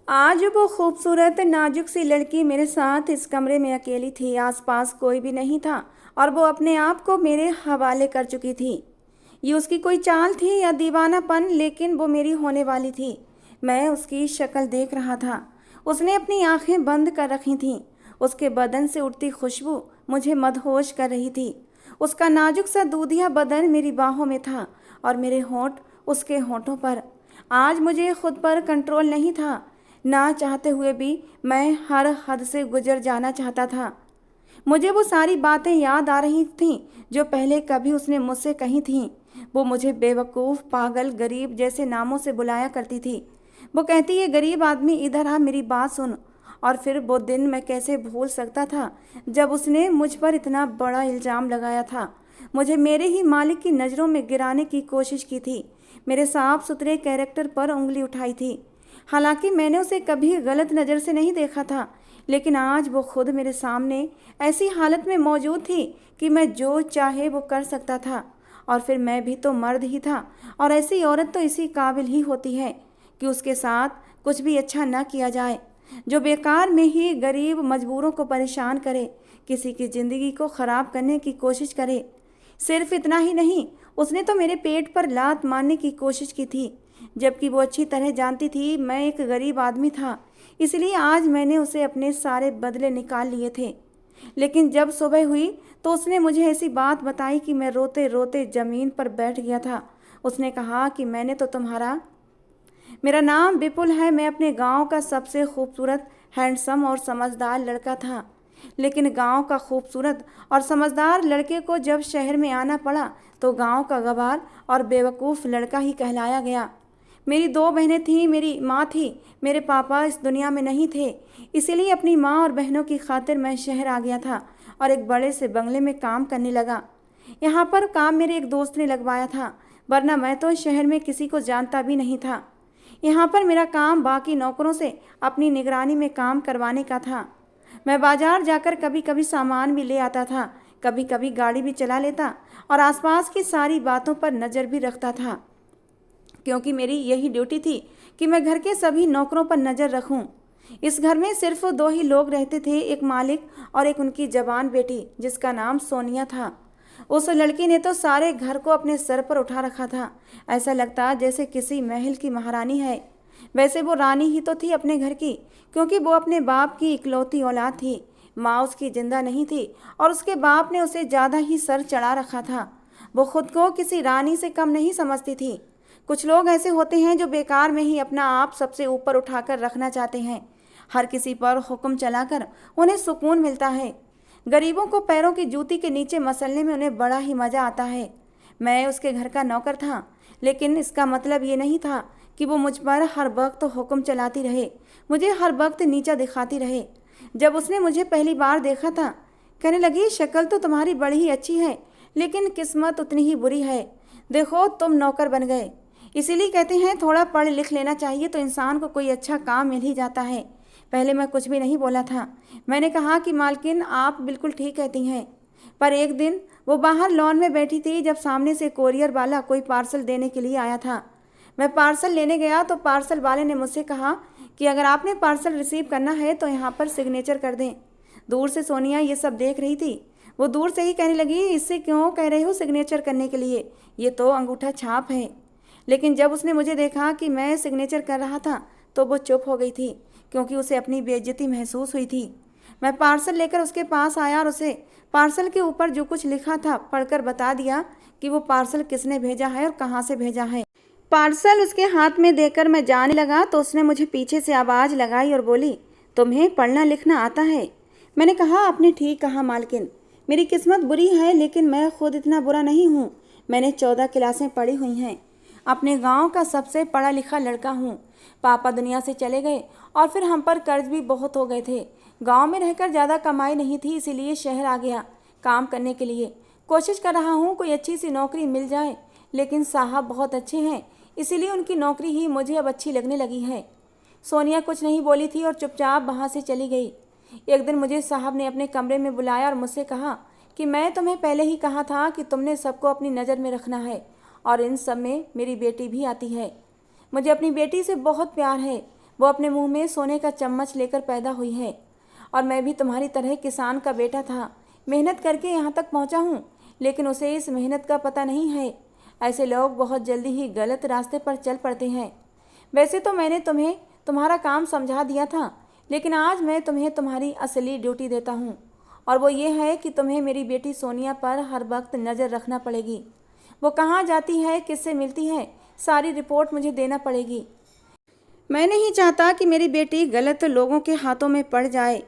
आज वो खूबसूरत नाजुक सी लड़की मेरे साथ इस कमरे में अकेली थी। आसपास कोई भी नहीं था और वो अपने आप को मेरे हवाले कर चुकी थी। ये उसकी कोई चाल थी या दीवानापन, लेकिन वो मेरी होने वाली थी। मैं उसकी शक्ल देख रहा था। उसने अपनी आंखें बंद कर रखी थीं। उसके बदन से उठती खुशबू मुझे मदहोश कर रही थी। उसका नाजुक सा दूधिया बदन मेरी बाहों में था और मेरे होंठ उसके होंठों पर। आज मुझे खुद पर कंट्रोल नहीं था। ना चाहते हुए भी मैं हर हद से गुजर जाना चाहता था। मुझे वो सारी बातें याद आ रही थीं जो पहले कभी उसने मुझसे कही थीं। वो मुझे बेवकूफ़, पागल, गरीब जैसे नामों से बुलाया करती थी। वो कहती, ये गरीब आदमी इधर आ, मेरी बात सुन। और फिर वो दिन मैं कैसे भूल सकता था जब उसने मुझ पर इतना बड़ा इल्ज़ाम लगाया था। मुझे मेरे ही मालिक की नज़रों में गिराने की कोशिश की थी। मेरे साफ सुथरे कैरेक्टर पर उंगली उठाई थी। हालांकि मैंने उसे कभी गलत नज़र से नहीं देखा था, लेकिन आज वो खुद मेरे सामने ऐसी हालत में मौजूद थी कि मैं जो चाहे वो कर सकता था। और फिर मैं भी तो मर्द ही था, और ऐसी औरत तो इसी काबिल ही होती है कि उसके साथ कुछ भी अच्छा न किया जाए, जो बेकार में ही गरीब मजबूरों को परेशान करे, किसी की ज़िंदगी को ख़राब करने की कोशिश करे। सिर्फ इतना ही नहीं, उसने तो मेरे पेट पर लात मारने की कोशिश की थी, जबकि वो अच्छी तरह जानती थी मैं एक गरीब आदमी था। इसलिए आज मैंने उसे अपने सारे बदले निकाल लिए थे। लेकिन जब सुबह हुई तो उसने मुझे ऐसी बात बताई कि मैं रोते रोते ज़मीन पर बैठ गया था। उसने कहा कि मेरा नाम विपुल है। मैं अपने गांव का सबसे खूबसूरत, हैंडसम और समझदार लड़का था। लेकिन गांव का खूबसूरत और समझदार लड़के को जब शहर में आना पड़ा तो गांव का गवार और बेवकूफ़ लड़का ही कहलाया गया। मेरी दो बहनें थीं, मेरी माँ थी। मेरे पापा इस दुनिया में नहीं थे, इसीलिए अपनी माँ और बहनों की खातिर मैं शहर आ गया था और एक बड़े से बंगले में काम करने लगा। यहाँ पर काम मेरे एक दोस्त ने लगवाया था, वरना मैं तो शहर में किसी को जानता भी नहीं था। यहाँ पर मेरा काम बाकी नौकरों से अपनी निगरानी में काम करवाने का था। मैं बाजार जाकर कभी कभी सामान भी ले आता था, कभी कभी गाड़ी भी चला लेता और आसपास की सारी बातों पर नज़र भी रखता था, क्योंकि मेरी यही ड्यूटी थी कि मैं घर के सभी नौकरों पर नज़र रखूं। इस घर में सिर्फ दो ही लोग रहते थे, एक मालिक और एक उनकी जवान बेटी जिसका नाम सोनिया था। उस लड़की ने तो सारे घर को अपने सर पर उठा रखा था। ऐसा लगता जैसे किसी महल की महारानी है। वैसे वो रानी ही तो थी अपने घर की, क्योंकि वो अपने बाप की इकलौती औलाद थी। माँ उसकी जिंदा नहीं थी और उसके बाप ने उसे ज़्यादा ही सर चढ़ा रखा था। वो खुद को किसी रानी से कम नहीं समझती थी। कुछ लोग ऐसे होते हैं जो बेकार में ही अपना आप सबसे ऊपर उठाकर रखना चाहते हैं। हर किसी पर हुक्म चलाकर उन्हें सुकून मिलता है। गरीबों को पैरों की जूती के नीचे मसलने में उन्हें बड़ा ही मज़ा आता है। मैं उसके घर का नौकर था, लेकिन इसका मतलब ये नहीं था कि वो मुझ पर हर वक्त हुक्म चलाती रहे, मुझे हर वक्त नीचा दिखाती रहे। जब उसने मुझे पहली बार देखा था, कहने लगी, शक्ल तो तुम्हारी बड़ी ही अच्छी है, लेकिन किस्मत उतनी ही बुरी है। देखो तुम नौकर बन गए। इसीलिए कहते हैं थोड़ा पढ़ लिख लेना चाहिए तो इंसान को कोई अच्छा काम मिल ही जाता है। पहले मैं कुछ भी नहीं बोला था। मैंने कहा कि मालकिन, आप बिल्कुल ठीक कहती हैं। पर एक दिन वो बाहर लॉन में बैठी थी जब सामने से कोरियर वाला कोई पार्सल देने के लिए आया था। मैं पार्सल लेने गया तो पार्सल वाले ने मुझसे कहा कि अगर आपने पार्सल रिसीव करना है तो यहाँ पर सिग्नेचर कर दें। दूर से सोनिया ये सब देख रही थी। वो दूर से ही कहने लगी, इससे क्यों कह रहे हो सिग्नेचर करने के लिए, ये तो अंगूठा छाप है। लेकिन जब उसने मुझे देखा कि मैं सिग्नेचर कर रहा था तो वो चुप हो गई थी, क्योंकि उसे अपनी बेइज्जती महसूस हुई थी। मैं पार्सल लेकर उसके पास आया और उसे पार्सल के ऊपर जो कुछ लिखा था पढ़कर बता दिया कि वो पार्सल किसने भेजा है और कहाँ से भेजा है। पार्सल उसके हाथ में देकर मैं जाने लगा तो उसने मुझे पीछे से आवाज़ लगाई और बोली, तुम्हें पढ़ना लिखना आता है? मैंने कहा, आपने ठीक कहा मालकिन, मेरी किस्मत बुरी है, लेकिन मैं खुद इतना बुरा नहीं हूँ। मैंने 14 क्लासें पढ़ी हुई हैं, अपने गांव का सबसे पढ़ा लिखा लड़का हूँ। पापा दुनिया से चले गए और फिर हम पर कर्ज भी बहुत हो गए थे। गांव में रहकर ज़्यादा कमाई नहीं थी, इसीलिए शहर आ गया काम करने के लिए। कोशिश कर रहा हूँ कोई अच्छी सी नौकरी मिल जाए, लेकिन साहब बहुत अच्छे हैं, इसीलिए उनकी नौकरी ही मुझे अब अच्छी लगने लगी है। सोनिया कुछ नहीं बोली थी और चुपचाप वहाँ से चली गई। एक दिन मुझे साहब ने अपने कमरे में बुलाया और मुझसे कहा कि मैं तुम्हें पहले ही कहा था कि तुमने सबको अपनी नज़र में रखना है, और इन सब में मेरी बेटी भी आती है। मुझे अपनी बेटी से बहुत प्यार है। वो अपने मुंह में सोने का चम्मच लेकर पैदा हुई है। और मैं भी तुम्हारी तरह किसान का बेटा था, मेहनत करके यहाँ तक पहुँचा हूँ, लेकिन उसे इस मेहनत का पता नहीं है। ऐसे लोग बहुत जल्दी ही गलत रास्ते पर चल पड़ते हैं। वैसे तो मैंने तुम्हें तुम्हारा काम समझा दिया था, लेकिन आज मैं तुम्हें तुम्हारी असली ड्यूटी देता हूँ, और वो ये है कि तुम्हें मेरी बेटी सोनिया पर हर वक्त नज़र रखना पड़ेगी। वो कहाँ जाती है, किससे मिलती है, सारी रिपोर्ट मुझे देना पड़ेगी। मैं नहीं चाहता कि मेरी बेटी गलत लोगों के हाथों में पड़ जाए।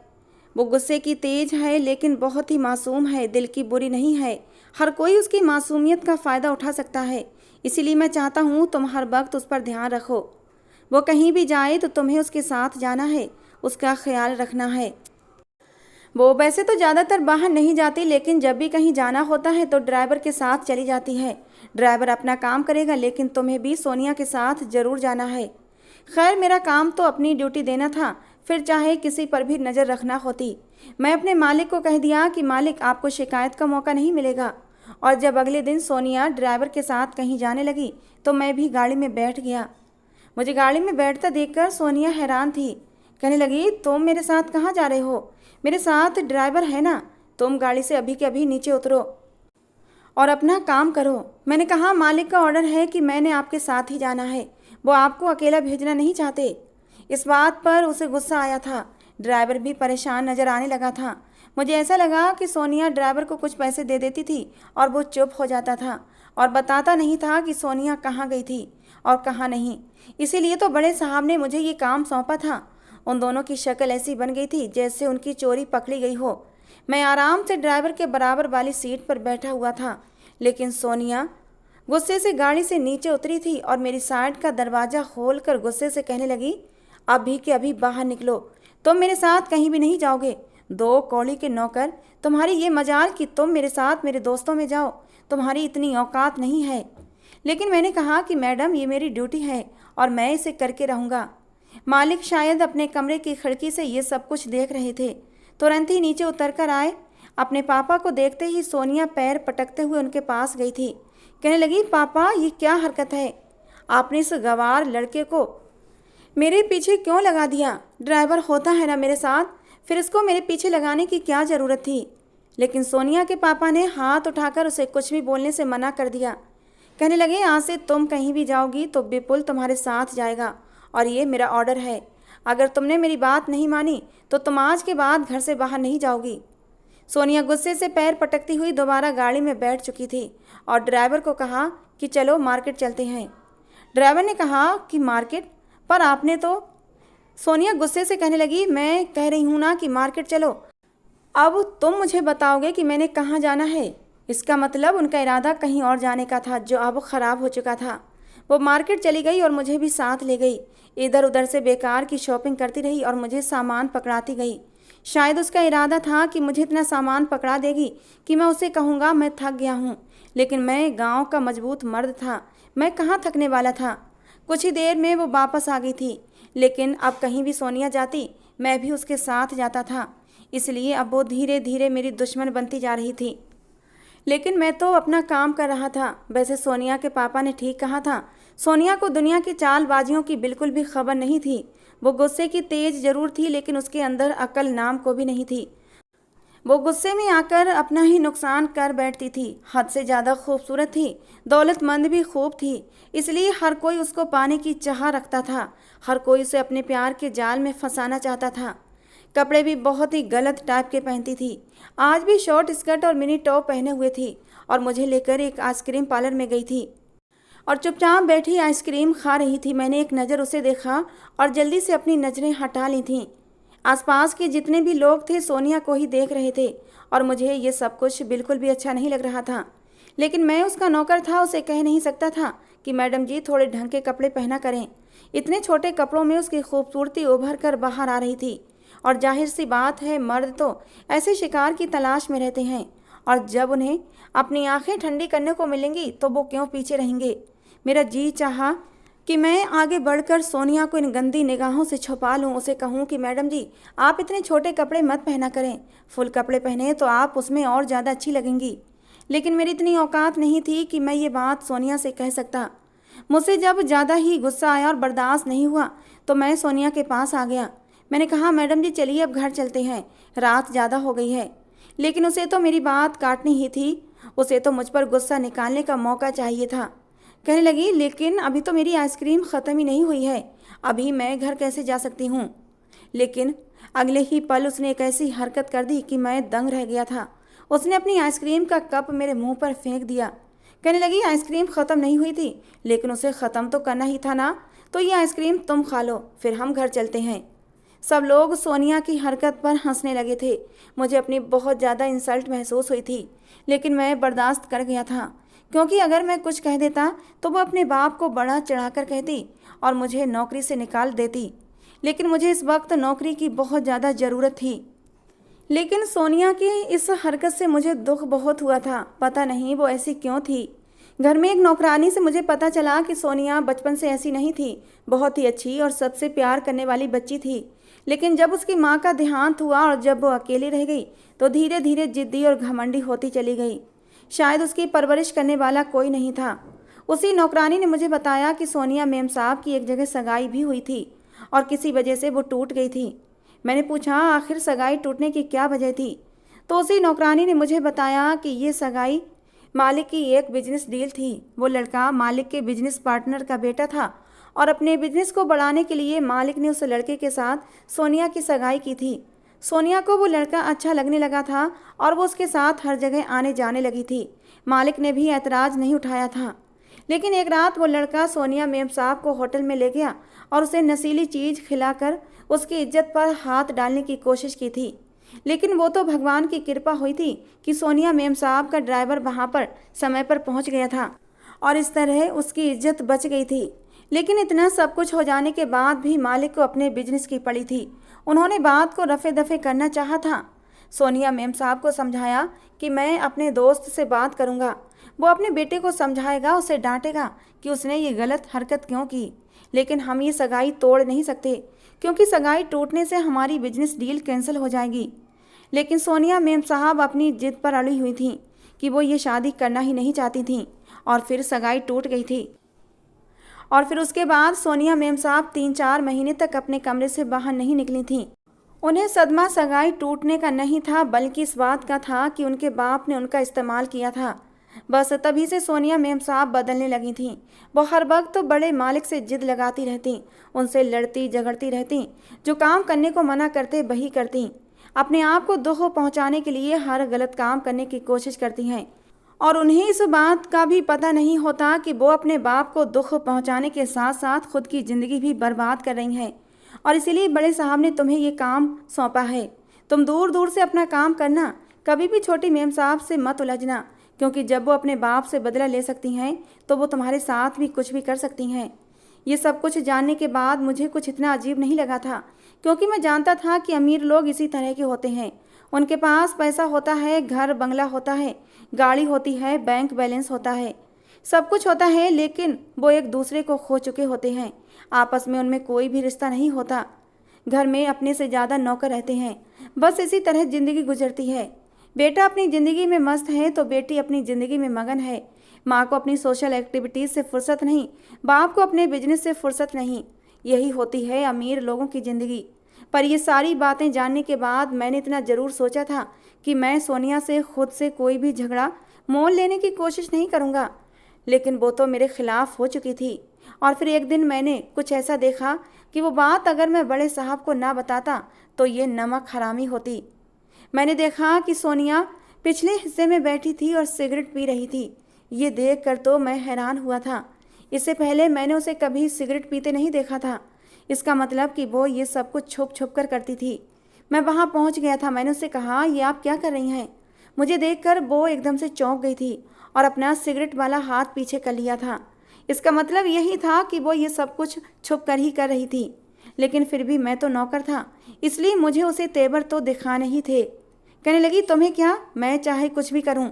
वो गुस्से की तेज है, लेकिन बहुत ही मासूम है, दिल की बुरी नहीं है। हर कोई उसकी मासूमियत का फ़ायदा उठा सकता है, इसीलिए मैं चाहता हूँ तुम हर वक्त उस पर ध्यान रखो। वो कहीं भी जाए तो तुम्हें उसके साथ जाना है, उसका ख्याल रखना है। वो वैसे तो ज़्यादातर बाहर नहीं जाती, लेकिन जब भी कहीं जाना होता है तो ड्राइवर के साथ चली जाती है। ड्राइवर अपना काम करेगा, लेकिन तुम्हें भी सोनिया के साथ ज़रूर जाना है। खैर, मेरा काम तो अपनी ड्यूटी देना था, फिर चाहे किसी पर भी नज़र रखना होती। मैं अपने मालिक को कह दिया कि मालिक, आपको शिकायत का मौका नहीं मिलेगा। और जब अगले दिन सोनिया ड्राइवर के साथ कहीं जाने लगी तो मैं भी गाड़ी में बैठ गया। मुझे गाड़ी में बैठता देखकर सोनिया हैरान थी। कहने लगी, तुम मेरे साथ कहाँ जा रहे हो? मेरे साथ ड्राइवर है ना, तुम गाड़ी से अभी के अभी नीचे उतरो और अपना काम करो। मैंने कहा, मालिक का ऑर्डर है कि मैंने आपके साथ ही जाना है, वो आपको अकेला भेजना नहीं चाहते। इस बात पर उसे गुस्सा आया था। ड्राइवर भी परेशान नज़र आने लगा था। मुझे ऐसा लगा कि सोनिया ड्राइवर को कुछ पैसे दे देती थी और वो चुप हो जाता था और बताता नहीं था कि सोनिया कहाँ गई थी और कहाँ नहीं। इसीलिए तो बड़े साहब ने मुझे ये काम सौंपा था। उन दोनों की शक्ल ऐसी बन गई थी जैसे उनकी चोरी पकड़ी गई हो। मैं आराम से ड्राइवर के बराबर वाली सीट पर बैठा हुआ था, लेकिन सोनिया गुस्से से गाड़ी से नीचे उतरी थी और मेरी साइड का दरवाज़ा खोलकर गुस्से से कहने लगी, अभी के अभी बाहर निकलो, तुम मेरे साथ कहीं भी नहीं जाओगे। दो कौड़ी के नौकर, तुम्हारी ये मजाल कि तुम मेरे साथ मेरे दोस्तों में जाओ, तुम्हारी इतनी औकात नहीं है। लेकिन मैंने कहा कि मैडम, ये मेरी ड्यूटी है और मैं इसे करके रहूँगा। मालिक शायद अपने कमरे की खिड़की से ये सब कुछ देख रहे थे। तुरंत ही नीचे उतर कर आए। अपने पापा को देखते ही सोनिया पैर पटकते हुए उनके पास गई थी। कहने लगी, पापा, ये क्या हरकत है? आपने इस गंवार लड़के को मेरे पीछे क्यों लगा दिया? ड्राइवर होता है ना मेरे साथ, फिर इसको मेरे पीछे लगाने की क्या ज़रूरत थी? लेकिन सोनिया के पापा ने हाथ उठाकर उसे कुछ भी बोलने से मना कर दिया। कहने लगे, आज से तुम कहीं भी जाओगी तो विपुल तुम्हारे साथ जाएगा और ये मेरा ऑर्डर है। अगर तुमने मेरी बात नहीं मानी तो तुम आज के बाद घर से बाहर नहीं जाओगी। सोनिया गुस्से से पैर पटकती हुई दोबारा गाड़ी में बैठ चुकी थी और ड्राइवर को कहा कि चलो मार्केट चलते हैं। ड्राइवर ने कहा कि मार्केट? पर आपने तो। सोनिया गुस्से से कहने लगी, मैं कह रही हूँ ना कि मार्केट चलो। अब तुम मुझे बताओगे कि मैंने कहाँ जाना है? इसका मतलब उनका इरादा कहीं और जाने का था, जो अब ख़राब हो चुका था। वो मार्केट चली गई और मुझे भी साथ ले गई। इधर उधर से बेकार की शॉपिंग करती रही और मुझे सामान पकड़ाती गई। शायद उसका इरादा था कि मुझे इतना सामान पकड़ा देगी कि मैं उसे कहूँगा मैं थक गया हूँ। लेकिन मैं गांव का मजबूत मर्द था, मैं कहाँ थकने वाला था। कुछ ही देर में वो वापस आ गई थी। लेकिन अब कहीं भी सोनिया जाती, मैं भी उसके साथ जाता था। इसलिए अब वो धीरे धीरे मेरी दुश्मन बनती जा रही थी। लेकिन मैं तो अपना काम कर रहा था। वैसे सोनिया के पापा ने ठीक कहा था, सोनिया को दुनिया की चालबाजियों की बिल्कुल भी खबर नहीं थी। वो गुस्से की तेज जरूर थी, लेकिन उसके अंदर अकल नाम को भी नहीं थी। वो गुस्से में आकर अपना ही नुकसान कर बैठती थी। हद से ज़्यादा खूबसूरत थी, दौलतमंद भी खूब थी, इसलिए हर कोई उसको पाने की चाह रखता था। हर कोई उसे अपने प्यार के जाल में फंसाना चाहता था। कपड़े भी बहुत ही गलत टाइप के पहनती थी। आज भी शॉर्ट स्कर्ट और मिनी टॉप पहने हुए थी और मुझे लेकर एक आइसक्रीम पार्लर में गई थी और चुपचाप बैठी आइसक्रीम खा रही थी। मैंने एक नज़र उसे देखा और जल्दी से अपनी नज़रें हटा ली थीं। आसपास के जितने भी लोग थे सोनिया को ही देख रहे थे और मुझे ये सब कुछ बिल्कुल भी अच्छा नहीं लग रहा था। लेकिन मैं उसका नौकर था, उसे कह नहीं सकता था कि मैडम जी थोड़े ढंग के कपड़े पहना करें। इतने छोटे कपड़ों में उसकी खूबसूरती उभर कर बाहर आ रही थी। और जाहिर सी बात है, मर्द तो ऐसे शिकार की तलाश में रहते हैं और जब उन्हें अपनी आंखें ठंडी करने को मिलेंगी तो वो क्यों पीछे रहेंगे। मेरा जी चाहा कि मैं आगे बढ़कर सोनिया को इन गंदी निगाहों से छुपा लूं, उसे कहूं कि मैडम जी आप इतने छोटे कपड़े मत पहना करें, फुल कपड़े पहने तो आप उसमें और ज़्यादा अच्छी लगेंगी। लेकिन मेरी इतनी औकात नहीं थी कि मैं ये बात सोनिया से कह सकता। मुझसे जब ज़्यादा ही गुस्सा आया और बर्दाश्त नहीं हुआ तो मैं सोनिया के पास आ गया। मैंने कहा, मैडम जी चलिए अब घर चलते हैं, रात ज़्यादा हो गई है। लेकिन उसे तो मेरी बात काटनी ही थी, उसे तो मुझ पर गुस्सा निकालने का मौका चाहिए था। कहने लगी, लेकिन अभी तो मेरी आइसक्रीम ख़त्म ही नहीं हुई है, अभी मैं घर कैसे जा सकती हूँ। लेकिन अगले ही पल उसने एक ऐसी हरकत कर दी कि मैं दंग रह गया था। उसने अपनी आइसक्रीम का कप मेरे मुंह पर फेंक दिया। कहने लगी, आइसक्रीम ख़त्म नहीं हुई थी, लेकिन उसे ख़त्म तो करना ही था ना, तो ये आइसक्रीम तुम खा लो, फिर हम घर चलते हैं। सब लोग सोनिया की हरकत पर हंसने लगे थे। मुझे अपनी बहुत ज़्यादा इंसल्ट महसूस हुई थी, लेकिन मैं बर्दाश्त कर गया था, क्योंकि अगर मैं कुछ कह देता तो वो अपने बाप को बड़ा चढ़ाकर कहती और मुझे नौकरी से निकाल देती। लेकिन मुझे इस वक्त नौकरी की बहुत ज़्यादा ज़रूरत थी। लेकिन सोनिया की इस हरकत से मुझे दुख बहुत हुआ था, पता नहीं वो ऐसी क्यों थी। घर में एक नौकरानी से मुझे पता चला कि सोनिया बचपन से ऐसी नहीं थी, बहुत ही अच्छी और सबसे प्यार करने वाली बच्ची थी। लेकिन जब उसकी माँ का देहांत हुआ और जब वो अकेली रह गई तो धीरे धीरे जिद्दी और घमंडी होती चली गई। शायद उसकी परवरिश करने वाला कोई नहीं था। उसी नौकरानी ने मुझे बताया कि सोनिया मेम साहब की एक जगह सगाई भी हुई थी और किसी वजह से वो टूट गई थी। मैंने पूछा, आखिर सगाई टूटने की क्या वजह थी? तो उसी नौकरानी ने मुझे बताया कि ये सगाई मालिक की एक बिजनेस डील थी। वो लड़का मालिक के बिजनेस पार्टनर का बेटा था और अपने बिजनेस को बढ़ाने के लिए मालिक ने उस लड़के के साथ सोनिया की सगाई की थी। सोनिया को वो लड़का अच्छा लगने लगा था और वो उसके साथ हर जगह आने जाने लगी थी। मालिक ने भी ऐतराज़ नहीं उठाया था। लेकिन एक रात वो लड़का सोनिया मेम साहब को होटल में ले गया और उसे नशीली चीज़ खिलाकर उसकी इज्जत पर हाथ डालने की कोशिश की थी। लेकिन वो तो भगवान की कृपा हुई थी कि सोनिया मेम साहब का ड्राइवर वहाँ पर समय पर पहुँच गया था और इस तरह उसकी इज्जत बच गई थी। लेकिन इतना सब कुछ हो जाने के बाद भी मालिक को अपने बिजनेस की पड़ी थी। उन्होंने बात को रफे दफे करना चाहा था। सोनिया मेम साहब को समझाया कि मैं अपने दोस्त से बात करूंगा, वो अपने बेटे को समझाएगा, उसे डांटेगा कि उसने ये गलत हरकत क्यों की। लेकिन हम ये सगाई तोड़ नहीं सकते, क्योंकि सगाई टूटने से हमारी बिजनेस डील कैंसिल हो जाएगी। लेकिन सोनिया मेम साहब अपनी जिद पर अड़ी हुई थी कि वो ये शादी करना ही नहीं चाहती थी और फिर सगाई टूट गई थी। और फिर उसके बाद सोनिया मेम साहब 3-4 महीने तक अपने कमरे से बाहर नहीं निकली थीं। उन्हें सदमा सगाई टूटने का नहीं था, बल्कि इस बात का था कि उनके बाप ने उनका इस्तेमाल किया था। बस तभी से सोनिया मेम साहब बदलने लगी थीं। वो हर वक्त तो बड़े मालिक से जिद लगाती रहती, उनसे लड़ती झगड़ती रहती, जो काम करने को मना करते वही करती। अपने आप को दुख पहुंचाने के लिए हर गलत काम करने की कोशिश करती हैं और उन्हें इस बात का भी पता नहीं होता कि वो अपने बाप को दुख पहुंचाने के साथ साथ खुद की ज़िंदगी भी बर्बाद कर रही हैं। और इसीलिए बड़े साहब ने तुम्हें ये काम सौंपा है। तुम दूर दूर से अपना काम करना, कभी भी छोटी मेम साहब से मत उलझना, क्योंकि जब वो अपने बाप से बदला ले सकती हैं तो वो तुम्हारे साथ भी कुछ भी कर सकती हैं। ये सब कुछ जानने के बाद मुझे कुछ इतना अजीब नहीं लगा था, क्योंकि मैं जानता था कि अमीर लोग इसी तरह के होते हैं। उनके पास पैसा होता है, घर बंगला होता है, गाड़ी होती है, बैंक बैलेंस होता है, सब कुछ होता है, लेकिन वो एक दूसरे को खो चुके होते हैं। आपस में उनमें कोई भी रिश्ता नहीं होता। घर में अपने से ज़्यादा नौकर रहते हैं। बस इसी तरह ज़िंदगी गुजरती है। बेटा अपनी ज़िंदगी में मस्त है तो बेटी अपनी ज़िंदगी में मगन है। माँ को अपनी सोशल एक्टिविटीज़ से फुर्सत नहीं, बाप को अपने बिजनेस से फुर्सत नहीं। यही होती है अमीर लोगों की ज़िंदगी। पर ये सारी बातें जानने के बाद मैंने इतना ज़रूर सोचा था कि मैं सोनिया से खुद से कोई भी झगड़ा मोल लेने की कोशिश नहीं करूँगा। लेकिन वो तो मेरे खिलाफ हो चुकी थी। और फिर एक दिन मैंने कुछ ऐसा देखा कि वो बात अगर मैं बड़े साहब को ना बताता तो ये नमक हरामी होती। मैंने देखा कि सोनिया पिछले हिस्से में बैठी थी और सिगरेट पी रही थी। ये देखकर तो मैं हैरान हुआ था। इससे पहले मैंने उसे कभी सिगरेट पीते नहीं देखा था। इसका मतलब कि वो ये सब कुछ छुप छुप कर करती थी। मैं वहाँ पहुँच गया था। मैंने उससे कहा, ये आप क्या कर रही हैं? मुझे देखकर वो एकदम से चौंक गई थी और अपना सिगरेट वाला हाथ पीछे कर लिया था। इसका मतलब यही था कि वो ये सब कुछ छुप कर ही कर रही थी। लेकिन फिर भी मैं तो नौकर था, इसलिए मुझे उसे तेवर तो दिखाने ही थे। कहने लगी, तुम्हें क्या, मैं चाहे कुछ भी करूं।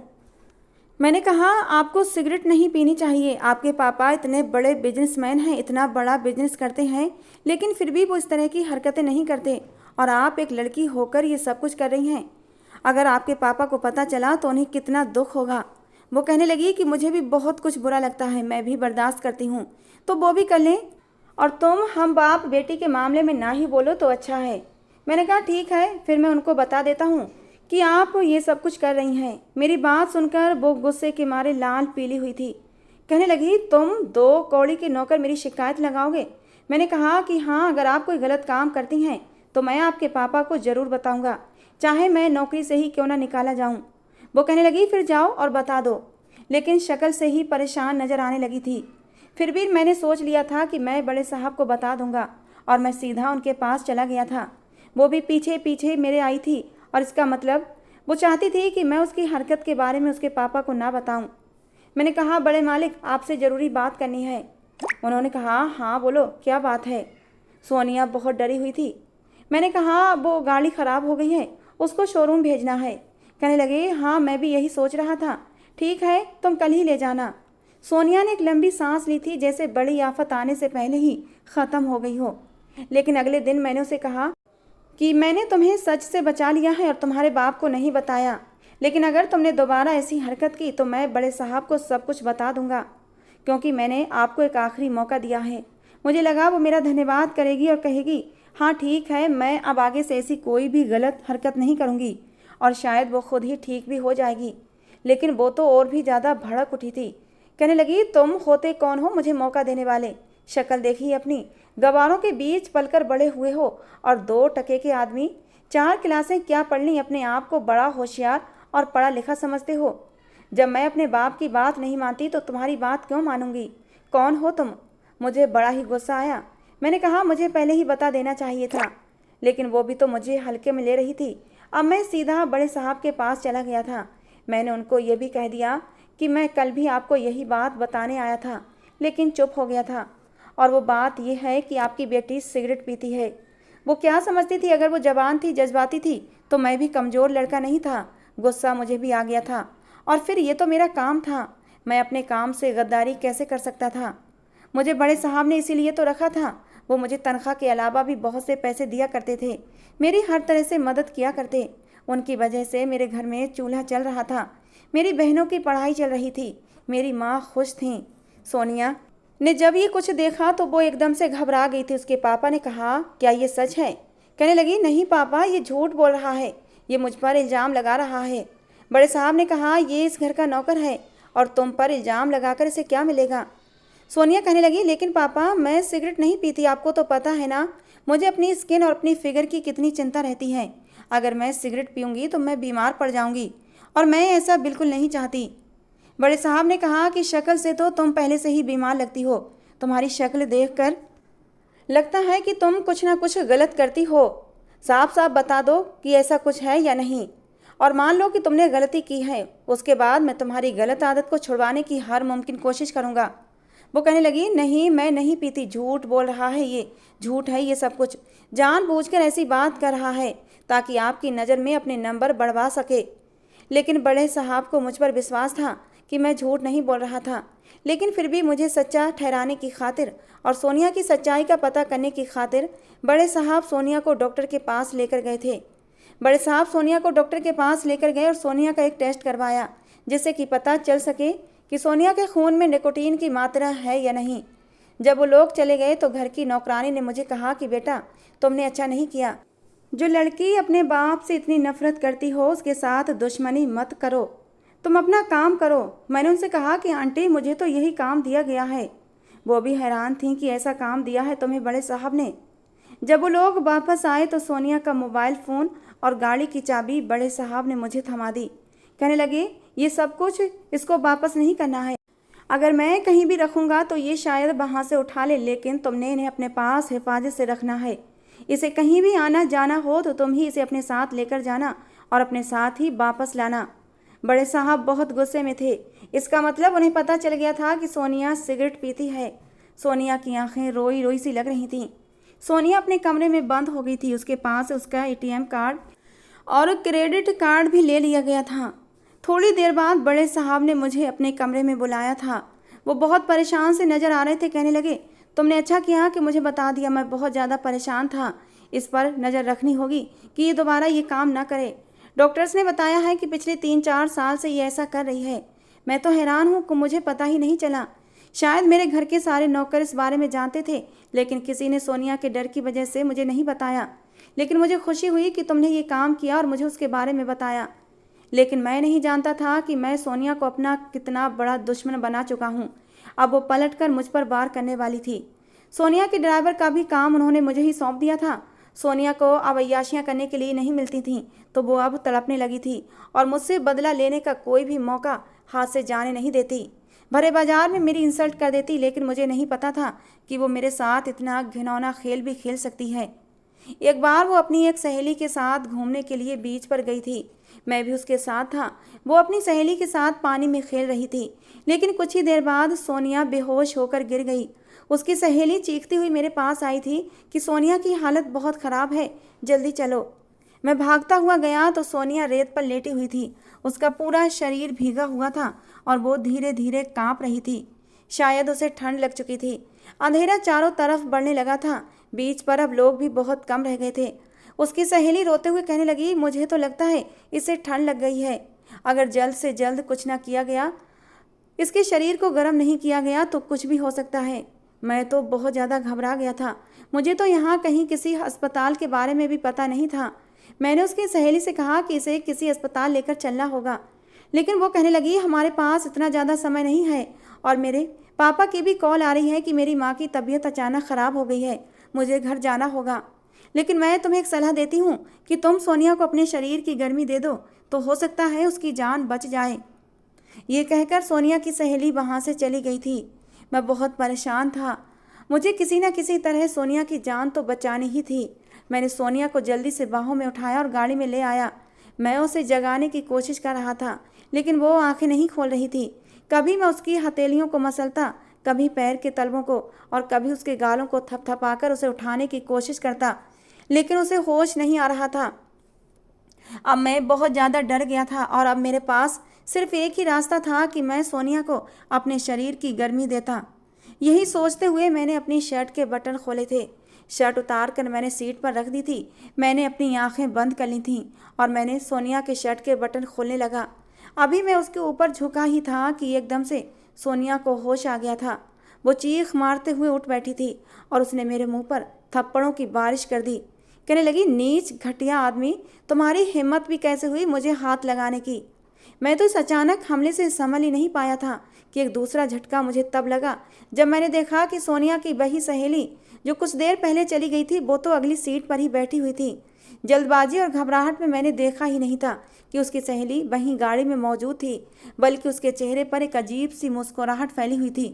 मैंने कहा, आपको सिगरेट नहीं पीनी चाहिए। आपके पापा इतने बड़े बिजनेसमैन हैं, इतना बड़ा बिजनेस करते हैं, लेकिन फिर भी वो इस तरह की हरकतें नहीं करते और आप एक लड़की होकर ये सब कुछ कर रही हैं। अगर आपके पापा को पता चला तो उन्हें कितना दुख होगा। वो कहने लगी कि मुझे भी बहुत कुछ बुरा लगता है, मैं भी बर्दाश्त करती हूँ, तो वो भी कर लें। और तुम हम बाप बेटी के मामले में ना ही बोलो तो अच्छा है। मैंने कहा ठीक है, फिर मैं उनको बता देता हूँ कि आप ये सब कुछ कर रही हैं। मेरी बात सुनकर वो गुस्से के मारे लाल पीली हुई थी। कहने लगी, तुम 2 कौड़ी के नौकर मेरी शिकायत लगाओगे? मैंने कहा कि हाँ, अगर आप कोई गलत काम करती हैं तो मैं आपके पापा को ज़रूर बताऊंगा, चाहे मैं नौकरी से ही क्यों ना निकाला जाऊं। वो कहने लगी, फिर जाओ और बता दो। लेकिन शक्ल से ही परेशान नज़र आने लगी थी। फिर भी मैंने सोच लिया था कि मैं बड़े साहब को बता दूंगा और मैं सीधा उनके पास चला गया था। वो भी पीछे पीछे मेरे आई थी और इसका मतलब वो चाहती थी कि मैं उसकी हरकत के बारे में उसके पापा को ना बताऊं। मैंने कहा, बड़े मालिक, आपसे ज़रूरी बात करनी है। उन्होंने कहा, हाँ बोलो, क्या बात है? सोनिया बहुत डरी हुई थी। मैंने कहा, वो गाड़ी ख़राब हो गई है, उसको शोरूम भेजना है। कहने लगे, हाँ मैं भी यही सोच रहा था। ठीक है, तुम कल ही ले जाना। सोनिया ने एक लंबी सांस ली थी, जैसे बड़ी आफत आने से पहले ही ख़त्म हो गई हो। लेकिन अगले दिन मैंने उसे कहा कि मैंने तुम्हें सच से बचा लिया है और तुम्हारे बाप को नहीं बताया, लेकिन अगर तुमने दोबारा ऐसी हरकत की तो मैं बड़े साहब को सब कुछ बता दूंगा, क्योंकि मैंने आपको एक आखिरी मौका दिया है। मुझे लगा वो मेरा धन्यवाद करेगी और कहेगी, हाँ ठीक है, मैं अब आगे से ऐसी कोई भी गलत हरकत नहीं करूँगी, और शायद वो खुद ही ठीक भी हो जाएगी। लेकिन वो तो और भी ज़्यादा भड़क उठी थी। कहने लगी, तुम होते कौन हो मुझे मौका देने वाले? शक्ल देखी अपनी, गवारों के बीच पलकर बड़े हुए हो और 2 टके के आदमी। 4 क्लासें क्या पढ़ ली, अपने आप को बड़ा होशियार और पढ़ा लिखा समझते हो। जब मैं अपने बाप की बात नहीं मानती तो तुम्हारी बात क्यों मानूंगी? कौन हो तुम? मुझे बड़ा ही गुस्सा आया। मैंने कहा, मुझे पहले ही बता देना चाहिए था, लेकिन वो भी तो मुझे हल्के में ले रही थी। अब मैं सीधा बड़े साहब के पास चला गया था। मैंने उनको ये भी कह दिया कि मैं कल भी आपको यही बात बताने आया था, लेकिन चुप हो गया था। और वो बात यह है कि आपकी बेटी सिगरेट पीती है। वो क्या समझती थी, अगर वो जवान थी, जज्बाती थी, तो मैं भी कमज़ोर लड़का नहीं था। गुस्सा मुझे भी आ गया था, और फिर ये तो मेरा काम था। मैं अपने काम से गद्दारी कैसे कर सकता था? मुझे बड़े साहब ने इसीलिए तो रखा था। वो मुझे तनख्वाह के अलावा भी बहुत से पैसे दिया करते थे, मेरी हर तरह से मदद किया करते। उनकी वजह से मेरे घर में चूल्हा चल रहा था, मेरी बहनों की पढ़ाई चल रही थी, मेरी माँ खुश थी। सोनिया ने जब ये कुछ देखा तो वो एकदम से घबरा गई थी। उसके पापा ने कहा, क्या ये सच है? कहने लगी, नहीं पापा, ये झूठ बोल रहा है, ये मुझ पर इल्ज़ाम लगा रहा है। बड़े साहब ने कहा, ये इस घर का नौकर है और तुम पर इल्ज़ाम लगाकर इसे क्या मिलेगा? सोनिया कहने लगी, लेकिन पापा, मैं सिगरेट नहीं पीती, आपको तो पता है ना मुझे अपनी स्किन और अपनी फिगर की कितनी चिंता रहती है। अगर मैं सिगरेट पीऊँगी तो मैं बीमार पड़ जाऊँगी, और मैं ऐसा बिल्कुल नहीं चाहती। बड़े साहब ने कहा कि शक्ल से तो तुम पहले से ही बीमार लगती हो। तुम्हारी शक्ल देखकर लगता है कि तुम कुछ ना कुछ गलत करती हो। साफ साफ बता दो कि ऐसा कुछ है या नहीं, और मान लो कि तुमने गलती की है, उसके बाद मैं तुम्हारी गलत आदत को छुड़वाने की हर मुमकिन कोशिश करूँगा। वो कहने लगी, नहीं मैं नहीं पीती, झूठ बोल रहा है, ये झूठ है, ये सब कुछ जानबूझकर ऐसी बात कर रहा है ताकि आपकी नज़र में अपने नंबर बढ़वा सके। लेकिन बड़े साहब को मुझ पर विश्वास था कि मैं झूठ नहीं बोल रहा था, लेकिन फिर भी मुझे सच्चा ठहराने की खातिर और सोनिया की सच्चाई का पता करने की खातिर बड़े साहब सोनिया को डॉक्टर के पास लेकर गए थे। बड़े साहब सोनिया को डॉक्टर के पास लेकर गए और सोनिया का एक टेस्ट करवाया, जिससे कि पता चल सके कि सोनिया के खून में निकोटीन की मात्रा है या नहीं। जब वो लोग चले गए तो घर की नौकरानी ने मुझे कहा कि बेटा, तुमने अच्छा नहीं किया। जो लड़की अपने बाप से इतनी नफरत करती हो उसके साथ दुश्मनी मत करो, तुम अपना काम करो। मैंने उनसे कहा कि आंटी, मुझे तो यही काम दिया गया है। वो भी हैरान थी कि ऐसा काम दिया है तुम्हें बड़े साहब ने। जब वो लोग वापस आए तो सोनिया का मोबाइल फ़ोन और गाड़ी की चाबी बड़े साहब ने मुझे थमा दी। कहने लगे, ये सब कुछ इसको वापस नहीं करना है, अगर मैं कहीं भी रखूँगा तो ये शायद वहाँ से उठा ले, लेकिन तुमने इन्हें अपने पास हिफाजत से रखना है। इसे कहीं भी आना जाना हो तो तुम ही इसे अपने साथ लेकर जाना और अपने साथ ही वापस लाना। बड़े साहब बहुत गुस्से में थे। इसका मतलब उन्हें पता चल गया था कि सोनिया सिगरेट पीती है। सोनिया की आंखें रोई रोई सी लग रही थीं। सोनिया अपने कमरे में बंद हो गई थी। उसके पास उसका एटीएम कार्ड और क्रेडिट कार्ड भी ले लिया गया था। थोड़ी देर बाद बड़े साहब ने मुझे अपने कमरे में बुलाया था। वो बहुत परेशान से नज़र आ रहे थे। कहने लगे, तुमने अच्छा किया कि मुझे बता दिया, मैं बहुत ज़्यादा परेशान था। इस पर नज़र रखनी होगी कि ये दोबारा ये काम ना करे। डॉक्टर्स ने बताया है कि पिछले 3-4 साल से ये ऐसा कर रही है। मैं तो हैरान हूँ कि मुझे पता ही नहीं चला शायद मेरे घर के सारे नौकर इस बारे में जानते थे, लेकिन किसी ने सोनिया के डर की वजह से मुझे नहीं बताया। लेकिन मुझे खुशी हुई कि तुमने ये काम किया और मुझे उसके बारे में बताया। लेकिन मैं नहीं जानता था कि मैं सोनिया को अपना कितना बड़ा दुश्मन बना चुका हूँ। अब वो पलटकर मुझ पर वार करने वाली थी। सोनिया के ड्राइवर का भी काम उन्होंने मुझे ही सौंप दिया था। सोनिया को अब अय्याशियाँ करने के लिए नहीं मिलती थीं, तो वो अब तड़पने लगी थी और मुझसे बदला लेने का कोई भी मौका हाथ से जाने नहीं देती। भरे बाजार में मेरी इंसल्ट कर देती, लेकिन मुझे नहीं पता था कि वो मेरे साथ इतना घिनौना खेल भी खेल सकती है। एक बार वो अपनी एक सहेली के साथ घूमने के लिए बीच पर गई थी। मैं भी उसके साथ था। वो अपनी सहेली के साथ पानी में खेल रही थी, लेकिन कुछ ही देर बाद सोनिया बेहोश होकर गिर गई। उसकी सहेली चीखती हुई मेरे पास आई थी कि सोनिया की हालत बहुत ख़राब है, जल्दी चलो। मैं भागता हुआ गया तो सोनिया रेत पर लेटी हुई थी। उसका पूरा शरीर भीगा हुआ था और वो धीरे धीरे कांप रही थी। शायद उसे ठंड लग चुकी थी। अंधेरा चारों तरफ बढ़ने लगा था। बीच पर अब लोग भी बहुत कम रह गए थे। उसकी सहेली रोते हुए कहने लगी, मुझे तो लगता है इसे ठंड लग गई है। अगर जल्द से जल्द कुछ ना किया गया, इसके शरीर को गर्म नहीं किया गया तो कुछ भी हो सकता है। मैं तो बहुत ज़्यादा घबरा गया था। मुझे तो यहाँ कहीं किसी अस्पताल के बारे में भी पता नहीं था। मैंने उसकी सहेली से कहा कि इसे किसी अस्पताल लेकर चलना होगा, लेकिन वो कहने लगी, हमारे पास इतना ज़्यादा समय नहीं है और मेरे पापा की भी कॉल आ रही है कि मेरी माँ की तबीयत अचानक ख़राब हो गई है, मुझे घर जाना होगा। लेकिन मैं तुम्हें एक सलाह देती हूँ कि तुम सोनिया को अपने शरीर की गर्मी दे दो, तो हो सकता है उसकी जान बच जाए। ये कहकर सोनिया की सहेली वहाँ से चली गई थी। मैं बहुत परेशान था। मुझे किसी न किसी तरह सोनिया की जान तो बचानी ही थी। मैंने सोनिया को जल्दी से बाहों में उठाया और गाड़ी में ले आया। मैं उसे जगाने की कोशिश कर रहा था, लेकिन वो आंखें नहीं खोल रही थी। कभी मैं उसकी हथेलियों को मसलता, कभी पैर के तलवों को और कभी उसके गालों को थपथपाकर उसे उठाने की कोशिश करता, लेकिन उसे होश नहीं आ रहा था। अब मैं बहुत ज़्यादा डर गया था और अब मेरे पास सिर्फ एक ही रास्ता था कि मैं सोनिया को अपने शरीर की गर्मी देता। यही सोचते हुए मैंने अपनी शर्ट के बटन खोले थे। शर्ट उतार कर मैंने सीट पर रख दी थी। मैंने अपनी आंखें बंद कर ली थीं और मैंने सोनिया के शर्ट के बटन खोलने लगा। अभी मैं उसके ऊपर झुका ही था कि एकदम से सोनिया को होश आ गया था। वो चीख मारते हुए उठ बैठी थी और उसने मेरे मुंह पर थप्पड़ों की बारिश कर दी। कहने लगी, नीच घटिया आदमी, तुम्हारी हिम्मत भी कैसे हुई मुझे हाथ लगाने की। मैं तो इस अचानक हमले से संभल ही नहीं पाया था कि एक दूसरा झटका मुझे तब लगा जब मैंने देखा कि सोनिया की वही सहेली जो कुछ देर पहले चली गई थी, वो तो अगली सीट पर ही बैठी हुई थी। जल्दबाजी और घबराहट में मैंने देखा ही नहीं था कि उसकी सहेली वहीं गाड़ी में मौजूद थी, बल्कि उसके चेहरे पर एक अजीब सी मुस्कुराहट फैली हुई थी।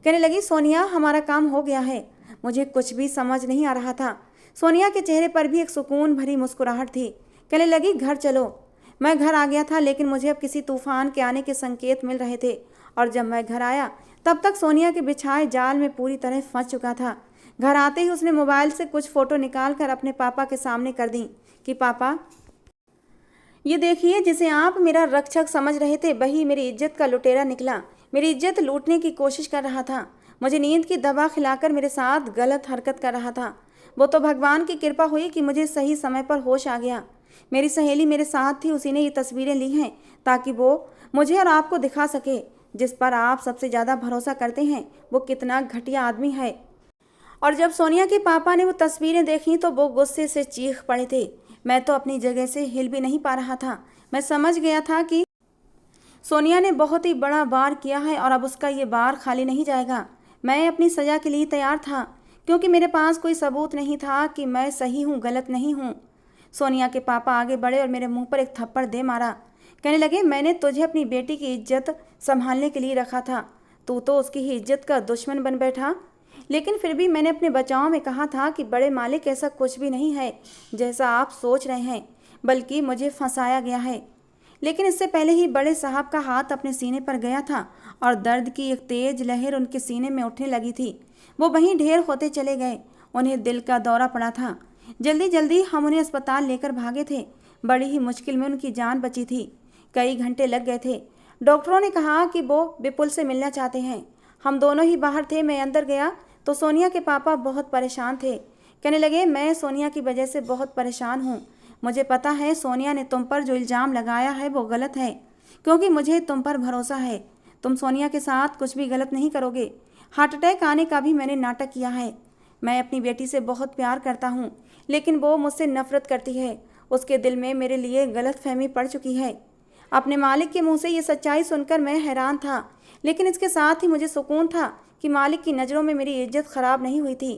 कहने लगी, सोनिया, हमारा काम हो गया है। मुझे कुछ भी समझ नहीं आ रहा था। सोनिया के चेहरे पर भी एक सुकून भरी मुस्कुराहट थी। कहने लगी, घर चलो। मैं घर आ गया था, लेकिन मुझे अब किसी तूफान के आने के संकेत मिल रहे थे और जब मैं घर आया तब तक सोनिया के बिछाए जाल में पूरी तरह फंस चुका था। घर आते ही उसने मोबाइल से कुछ फ़ोटो निकाल कर अपने पापा के सामने कर दी कि पापा, ये देखिए, जिसे आप मेरा रक्षक समझ रहे थे वही मेरी इज्जत का लुटेरा निकला। मेरी इज्जत लूटने की कोशिश कर रहा था। मुझे नींद की दवा खिलाकर मेरे साथ गलत हरकत कर रहा था। वो तो भगवान की कृपा हुई कि मुझे सही समय पर होश आ गया। मेरी सहेली मेरे साथ थी, उसी ने ये तस्वीरें ली हैं ताकि वो मुझे और आपको दिखा सके जिस पर आप सबसे ज़्यादा भरोसा करते हैं वो कितना घटिया आदमी है। और जब सोनिया के पापा ने वो तस्वीरें देखी तो वो गुस्से से चीख पड़े थे। मैं तो अपनी जगह से हिल भी नहीं पा रहा था। मैं समझ गया था कि सोनिया ने बहुत ही बड़ा वार किया है और अब उसका ये वार खाली नहीं जाएगा। मैं अपनी सज़ा के लिए तैयार था, क्योंकि मेरे पास कोई सबूत नहीं था कि मैं सही हूँ गलत नहीं हूँ। सोनिया के पापा आगे बढ़े और मेरे मुंह पर एक थप्पड़ दे मारा। कहने लगे, मैंने तुझे अपनी बेटी की इज्जत संभालने के लिए रखा था, तू तो उसकी ही इज्जत का दुश्मन बन बैठा। लेकिन फिर भी मैंने अपने बचाव में कहा था कि बड़े मालिक, ऐसा कुछ भी नहीं है जैसा आप सोच रहे हैं, बल्कि मुझे फंसाया गया है। लेकिन इससे पहले ही बड़े साहब का हाथ अपने सीने पर गया था और दर्द की एक तेज लहर उनके सीने में उठने लगी थी। वो वहीं ढेर होते चले गए। उन्हें दिल का दौरा पड़ा था। जल्दी जल्दी हम उन्हें अस्पताल लेकर भागे थे। बड़ी ही मुश्किल में उनकी जान बची थी। कई घंटे लग गए थे। डॉक्टरों ने कहा कि वो विपुल से मिलना चाहते हैं। हम दोनों ही बाहर थे। मैं अंदर गया तो सोनिया के पापा बहुत परेशान थे। कहने लगे, मैं सोनिया की वजह से बहुत परेशान हूँ। मुझे पता है सोनिया ने तुम पर जो इल्ज़ाम लगाया है वो गलत है, क्योंकि मुझे तुम पर भरोसा है। तुम सोनिया के साथ कुछ भी गलत नहीं करोगे। हार्ट अटैक आने का भी मैंने नाटक किया है। मैं अपनी बेटी से बहुत प्यार करता हूँ, लेकिन वो मुझसे नफरत करती है। उसके दिल में मेरे लिए गलतफहमी पड़ चुकी है। अपने मालिक के मुंह से ये सच्चाई सुनकर मैं हैरान था, लेकिन इसके साथ ही मुझे सुकून था कि मालिक की नज़रों में मेरी इज्जत खराब नहीं हुई थी।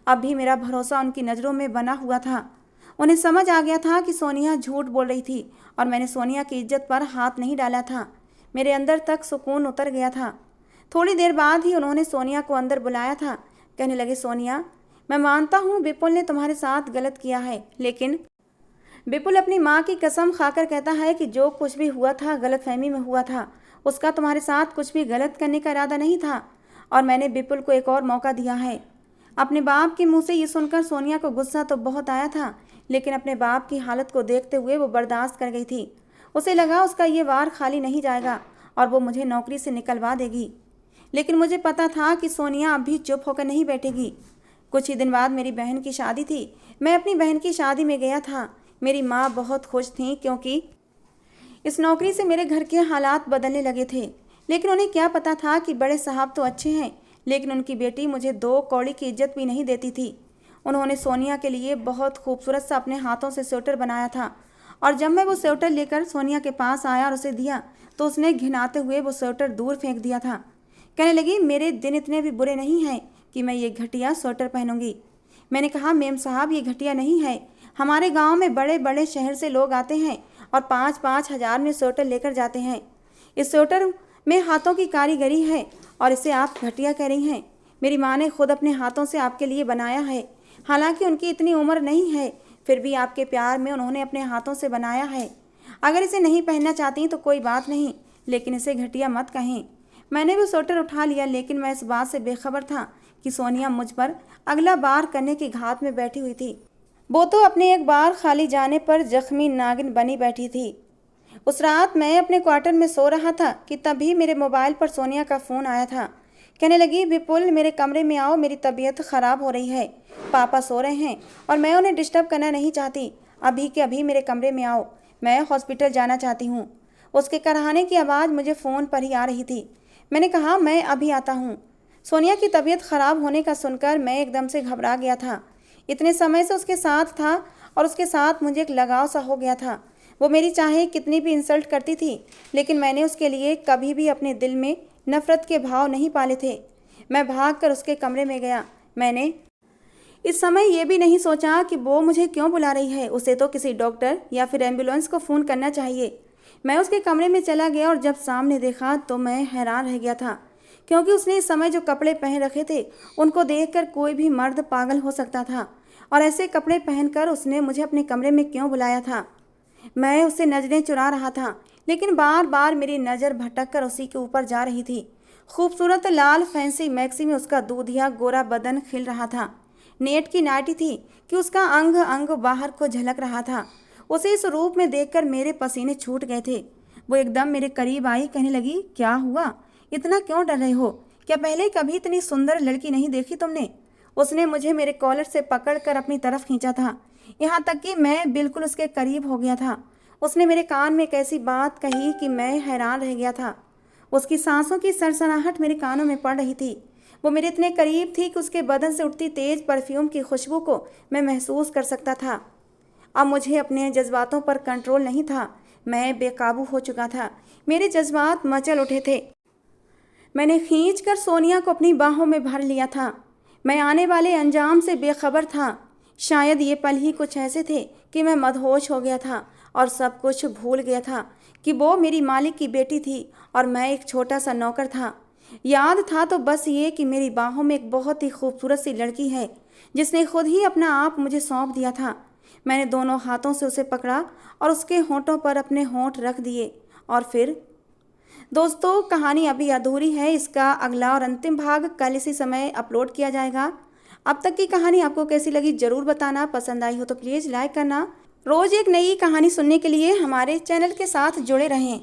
अब भी मेरा भरोसा उनकी नज़रों में बना हुआ था। उन्हें समझ आ गया था कि सोनिया झूठ बोल रही थी और मैंने सोनिया की इज्जत पर हाथ नहीं डाला था। मेरे अंदर तक सुकून उतर गया था। थोड़ी देर बाद ही उन्होंने सोनिया को अंदर बुलाया था। कहने लगे, सोनिया, मैं मानता हूँ विपुल ने तुम्हारे साथ गलत किया है, लेकिन विपुल अपनी माँ की कसम खाकर कहता है कि जो कुछ भी हुआ था गलतफहमी में हुआ था। उसका तुम्हारे साथ कुछ भी गलत करने का इरादा नहीं था और मैंने विपुल को एक और मौका दिया है। अपने बाप के मुंह से ये सुनकर सोनिया को गुस्सा तो बहुत आया था, लेकिन अपने बाप की हालत को देखते हुए वो बर्दाश्त कर गई थी। उसे लगा उसका ये वार खाली नहीं जाएगा और वो मुझे नौकरी से निकलवा देगी। लेकिन मुझे पता था कि सोनिया अब भी चुप होकर नहीं बैठेगी। कुछ ही दिन बाद मेरी बहन की शादी थी। मैं अपनी बहन की शादी में गया था। मेरी माँ बहुत खुश थी क्योंकि इस नौकरी से मेरे घर के हालात बदलने लगे थे। लेकिन उन्हें क्या पता था कि बड़े साहब तो अच्छे हैं, लेकिन उनकी बेटी मुझे 2 कौड़ी की इज्जत भी नहीं देती थी। उन्होंने सोनिया के लिए बहुत खूबसूरत सा अपने हाथों से स्वेटर बनाया था और जब मैं वो स्वेटर लेकर सोनिया के पास आया और उसे दिया तो उसने घिनाते हुए वो स्वेटर दूर फेंक दिया था। कहने लगी, मेरे दिन इतने भी बुरे नहीं हैं कि मैं ये घटिया स्वेटर पहनूंगी। मैंने कहा, मेम साहब, ये घटिया नहीं है। हमारे गांव में बड़े बड़े शहर से लोग आते हैं और 5-5 हज़ार में स्वेटर लेकर जाते हैं। इस स्वेटर में हाथों की कारीगरी है और इसे आप घटिया कह रही हैं। मेरी माँ ने खुद अपने हाथों से आपके लिए बनाया है। हालांकि उनकी इतनी उम्र नहीं है, फिर भी आपके प्यार में उन्होंने अपने हाथों से बनाया है। अगर इसे नहीं पहनना चाहती तो कोई बात नहीं, लेकिन इसे घटिया मत कहें। मैंने भी स्वेटर उठा लिया, लेकिन मैं इस बात से बेखबर था कि सोनिया मुझ पर अगला बार करने की घात में बैठी हुई थी। वो तो अपने एक बार खाली जाने पर जख्मी नागिन बनी बैठी थी। उस रात मैं अपने क्वार्टर में सो रहा था कि तभी मेरे मोबाइल पर सोनिया का फ़ोन आया था। कहने लगी, विपुल, मेरे कमरे में आओ, मेरी तबीयत ख़राब हो रही है। पापा सो रहे हैं और मैं उन्हें डिस्टर्ब करना नहीं चाहती। अभी के अभी मेरे कमरे में आओ, मैं हॉस्पिटल जाना चाहती हूँ। उसके कराहने की आवाज़ मुझे फ़ोन पर ही आ रही थी। मैंने कहा, मैं अभी आता हूँ। सोनिया की तबीयत ख़राब होने का सुनकर मैं एकदम से घबरा गया था। इतने समय से उसके साथ था और उसके साथ मुझे एक लगाव सा हो गया था। वो मेरी चाहे कितनी भी इंसल्ट करती थी, लेकिन मैंने उसके लिए कभी भी अपने दिल में नफ़रत के भाव नहीं पाले थे। मैं भागकर उसके कमरे में गया। मैंने इस समय ये भी नहीं सोचा कि वो मुझे क्यों बुला रही है। उसे तो किसी डॉक्टर या फिर एम्बुलेंस को फ़ोन करना चाहिए। मैं उसके कमरे में चला गया और जब सामने देखा तो मैं हैरान रह गया था, क्योंकि उसने इस समय जो कपड़े पहन रखे थे उनको देखकर कोई भी मर्द पागल हो सकता था। और ऐसे कपड़े पहनकर उसने मुझे अपने कमरे में क्यों बुलाया था? मैं उससे नज़रें चुरा रहा था, लेकिन बार बार मेरी नज़र भटक कर उसी के ऊपर जा रही थी। खूबसूरत लाल फैंसी मैक्सी में उसका दूधिया गोरा बदन खिल रहा था। नेट की नाटी थी कि उसका अंग अंग बाहर को झलक रहा था। उसे इस रूप में देखकर मेरे पसीने छूट गए थे। वो एकदम मेरे करीब आई। कहने लगी, क्या हुआ? इतना क्यों डर रहे हो? क्या पहले कभी इतनी सुंदर लड़की नहीं देखी तुमने? उसने मुझे मेरे कॉलर से पकड़कर अपनी तरफ खींचा था, यहाँ तक कि मैं बिल्कुल उसके करीब हो गया था। उसने मेरे कान में एक ऐसी बात कही कि मैं हैरान रह गया था। उसकी सांसों की सरसराहट मेरे कानों में पड़ रही थी। वो मेरे इतने करीब थी कि उसके बदन से उठती तेज परफ्यूम की खुशबू को मैं महसूस कर सकता था। अब मुझे अपने जज्बातों पर कंट्रोल नहीं था। मैं बेकाबू हो चुका था। मेरे जज्बात मचल उठे थे। मैंने खींचकर सोनिया को अपनी बाहों में भर लिया था। मैं आने वाले अंजाम से बेखबर था। शायद ये पल ही कुछ ऐसे थे कि मैं मदहोश हो गया था और सब कुछ भूल गया था कि वो मेरी मालिक की बेटी थी और मैं एक छोटा सा नौकर था। याद था तो बस ये कि मेरी बाहों में एक बहुत ही खूबसूरत सी लड़की है जिसने खुद ही अपना आप मुझे सौंप दिया था। मैंने दोनों हाथों से उसे पकड़ा और उसके होंठों पर अपने होंठ रख दिए। और फिर दोस्तों, कहानी अभी अधूरी है। इसका अगला और अंतिम भाग कल इसी समय अपलोड किया जाएगा। अब तक की कहानी आपको कैसी लगी ज़रूर बताना। पसंद आई हो तो प्लीज़ लाइक करना। रोज़ एक नई कहानी सुनने के लिए हमारे चैनल के साथ जुड़े रहें।